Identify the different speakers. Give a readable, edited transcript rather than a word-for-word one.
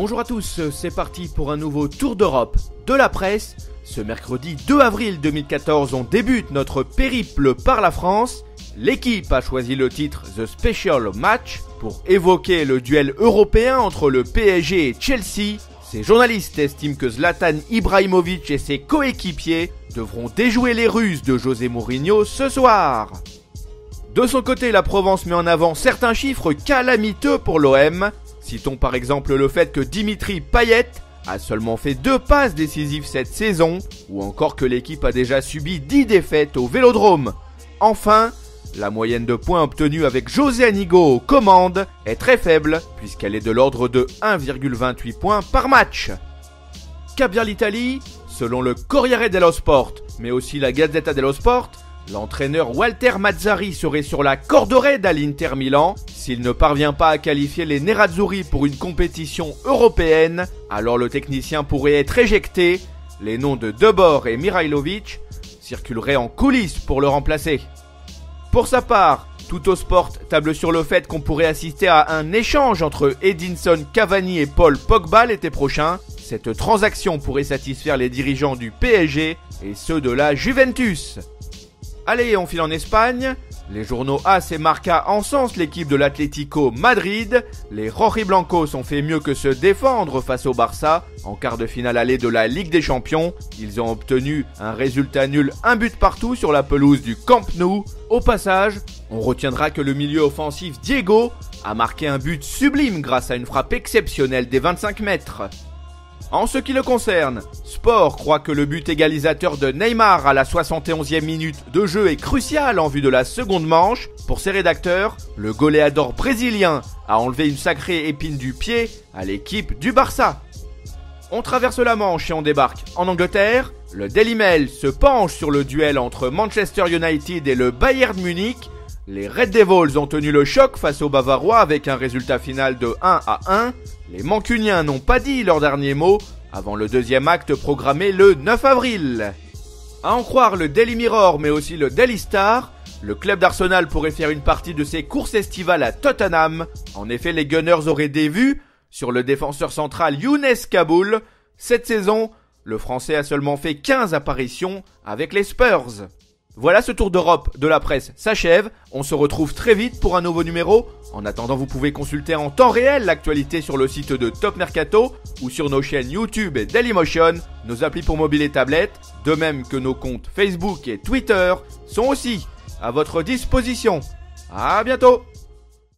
Speaker 1: Bonjour à tous, c'est parti pour un nouveau tour d'Europe de la presse. Ce mercredi 2 avril 2014, on débute notre périple par la France. L'équipe a choisi le titre The Special Match pour évoquer le duel européen entre le PSG et Chelsea. Ces journalistes estiment que Zlatan Ibrahimovic et ses coéquipiers devront déjouer les Russes de José Mourinho ce soir. De son côté, la Provence met en avant certains chiffres calamiteux pour l'OM. Citons par exemple le fait que Dimitri Payet a seulement fait 2 passes décisives cette saison, ou encore que l'équipe a déjà subi 10 défaites au Vélodrome. Enfin, la moyenne de points obtenue avec José Anigo aux commandes est très faible, puisqu'elle est de l'ordre de 1,28 points par match. Qu'à bien l'Italie, selon le Corriere dello Sport, mais aussi la Gazzetta dello Sport, l'entraîneur Walter Mazzarri serait sur la corde raide à l'Inter Milan. S'il ne parvient pas à qualifier les Nerazzurri pour une compétition européenne, alors le technicien pourrait être éjecté. Les noms de Debord et Mihajlovic circuleraient en coulisses pour le remplacer. Pour sa part, Tuttosport table sur le fait qu'on pourrait assister à un échange entre Edinson Cavani et Paul Pogba l'été prochain. Cette transaction pourrait satisfaire les dirigeants du PSG et ceux de la Juventus. Allez, on file en Espagne. Les journaux AS et Marca encensent l'équipe de l'Atlético Madrid. Les rojiblancos ont fait mieux que se défendre face au Barça. En quart de finale aller de la Ligue des Champions, ils ont obtenu un résultat nul, 1 but partout sur la pelouse du Camp Nou. Au passage, on retiendra que le milieu offensif Diego a marqué un but sublime grâce à une frappe exceptionnelle des 25 mètres. En ce qui le concerne, Sport croit que le but égalisateur de Neymar à la 71e minute de jeu est crucial en vue de la seconde manche. Pour ses rédacteurs, le goléador brésilien a enlevé une sacrée épine du pied à l'équipe du Barça. On traverse la Manche et on débarque en Angleterre. Le Daily Mail se penche sur le duel entre Manchester United et le Bayern Munich. Les Red Devils ont tenu le choc face aux Bavarois avec un résultat final de 1-1. Les Mancuniens n'ont pas dit leur dernier mot avant le deuxième acte programmé le 9 avril. À en croire le Daily Mirror mais aussi le Daily Star, le club d'Arsenal pourrait faire une partie de ses courses estivales à Tottenham. En effet, les Gunners auraient des vues sur le défenseur central Younes Kaboul. Cette saison, le Français a seulement fait 15 apparitions avec les Spurs. Voilà, ce tour d'Europe de la presse s'achève. On se retrouve très vite pour un nouveau numéro. En attendant, vous pouvez consulter en temps réel l'actualité sur le site de Top Mercato ou sur nos chaînes YouTube et Dailymotion, nos applis pour mobile et tablette, de même que nos comptes Facebook et Twitter sont aussi à votre disposition. À bientôt!